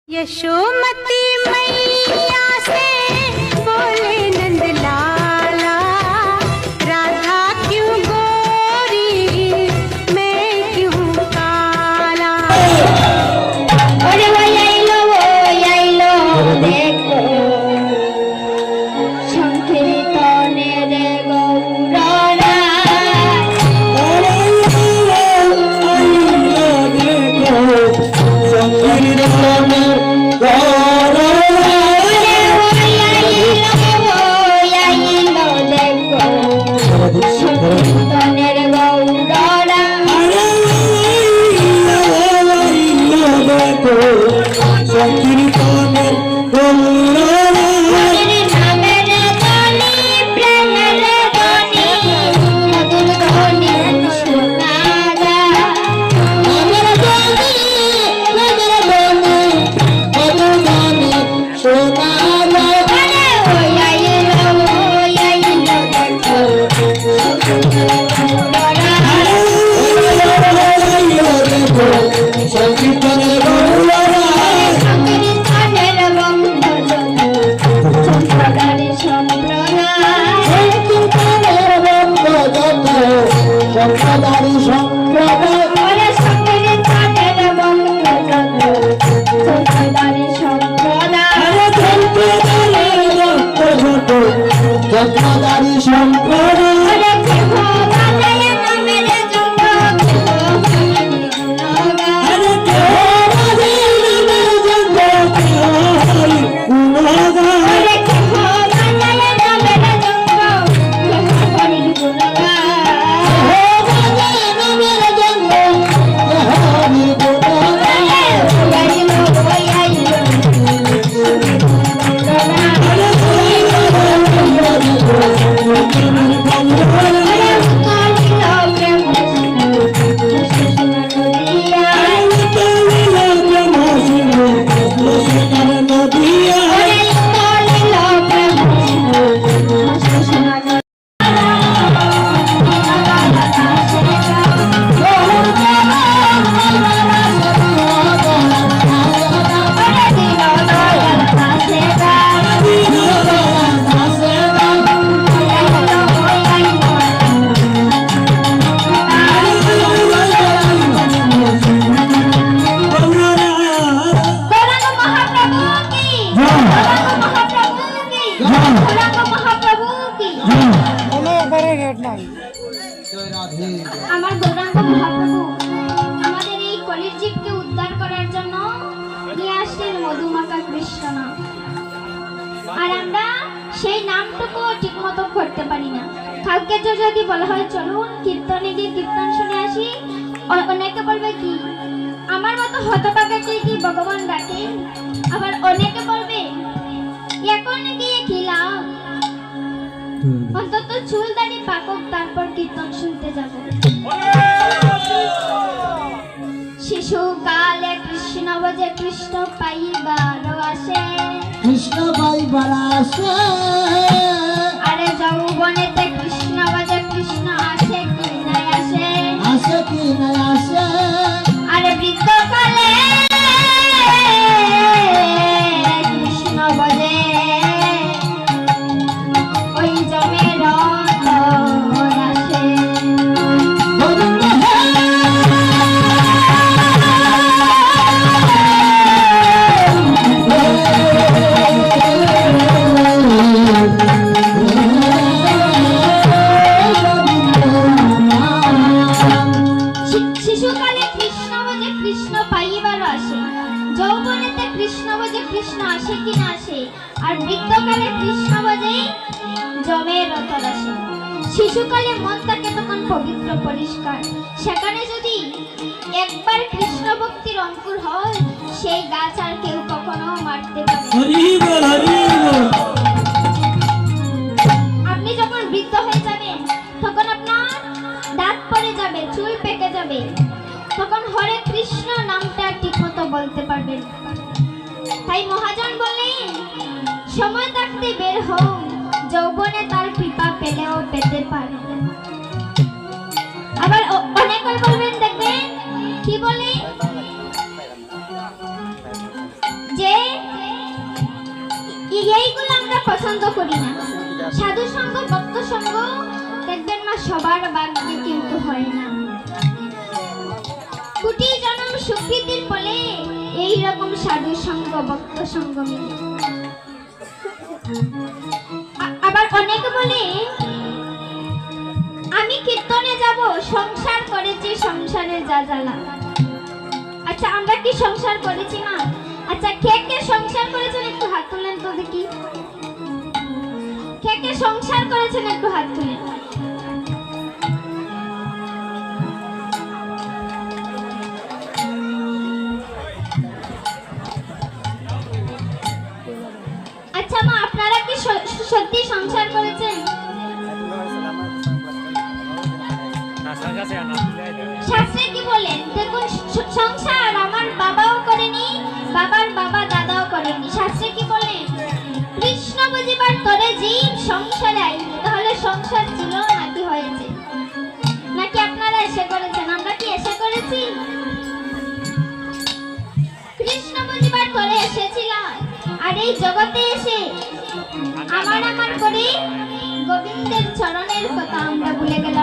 यशोमती मैया से बोले नंद लाला, राधा क्यों गोरी मैं क्यों काला। अरे वो आइलो देखो संकीर्तने रे गौररा। अरे संकीर्तने আমার গৌরাঙ্গ মহাপ্রভু আমাদের এই কলির জীবকে উদ্ধার করার জন্য নিয়ে আসলেন মধুমাখা কৃষ্ণ নাম। আর আমরা সেই নামটুকু ঠিকমতো করতে পারি না। কাউকে যদি বলা হয় চলুন কীর্তনে গিয়ে কীর্তন শুনে আসি, অনেকে বলবে কি আমার মতো হতভাগাকে কি ভগবান ডাকে। আবার অনেকে বলবে এখন গিয়ে কি লাভ, অন্তত চুল দাড়ি পাকক তারপর কীর্তন শুনতে যাব। শিশুকালে কৃষ্ণ বজে কৃষ্ণ পাইবার আসে, কৃষ্ণ পাইবার আসে। আরে যৌবনেতে কৃষ্ণ বজে কৃষ্ণ আসে কি নাই আসে, আসে কি নাই আসে। আরে বৃদ্ধকালে কৃষ্ণ বজে ওই জমের আসে। শিশুকালে কৃষ্ণ বজে কৃষ্ণ পাইবার আসে, যৌবনেতে কৃষ্ণ বজে কৃষ্ণ আসে কি না আসে, আর বৃদ্ধকালে কৃষ্ণ বজে জমের রতন আসে। শিশুকালে মন থাকে তখন পবিত্র পরিষ্কার, সেখানে যদি একবার কৃষ্ণ ভক্তির অঙ্কুর হয় সেই গাছ আর কেউ কখনো মারতে পারে না। আপনি যখন বৃদ্ধ হয়ে যাবেন তখন আপনার দাঁত পড়ে যাবে, চুল পেকে যাবে, তখন হরে কৃষ্ণ নামটা ঠিকমতো বলতে পারবেন। তাই মহাজন বলেন সময় থাকতে বের হও, যৌবনে তার কৃপা পেলেও পেতে পারে। আবার অনেকে বলবেন দেখবেন কি বলে যে এইগুলো আমরা পছন্দ করি না। সাধু সঙ্গ ভক্ত সঙ্গ দেখবেন মা সবার ভাগ্যে কিন্তু হয় না। কোটি জন্ম সুকৃতির ফলে এই রকম সাধু সঙ্গ ভক্ত সঙ্গ মিলে। আবার অনেকে বলে আমি কীর্তনে যাব, সংসার করেছি সংসারে যা জ্বালা। আচ্ছা আমরা কি সংসার করেছি মা? আচ্ছা কে কে সংসার করেছেন একটু হাত তুলেন তো দেখি। কে কে সংসার করেছেন একটু হাত তুলেন। আচ্ছা মা আপনারা কি সত্যি সংসার করেছেন? শাস্ত্রে কি বলেন দেখুন, সংসার আমার বাবাও করেনি, বাবার বাবা দাদাও করেনি। শাস্ত্রে কি বলেন? কৃষ্ণ বুঝিবার তরে জীব সংসারে আইল। তাহলে সংসার ছিল নাকি হয়েছে? নাকি আপনারা এসে করেছেন? আমরা কি এসে করেছি? কৃষ্ণ বুঝিবার তরে এসেছিলাম, আর এই জগতে এসে আমার করে গোবিন্দের চরণের কথা আমরা ভুলে গেলাম।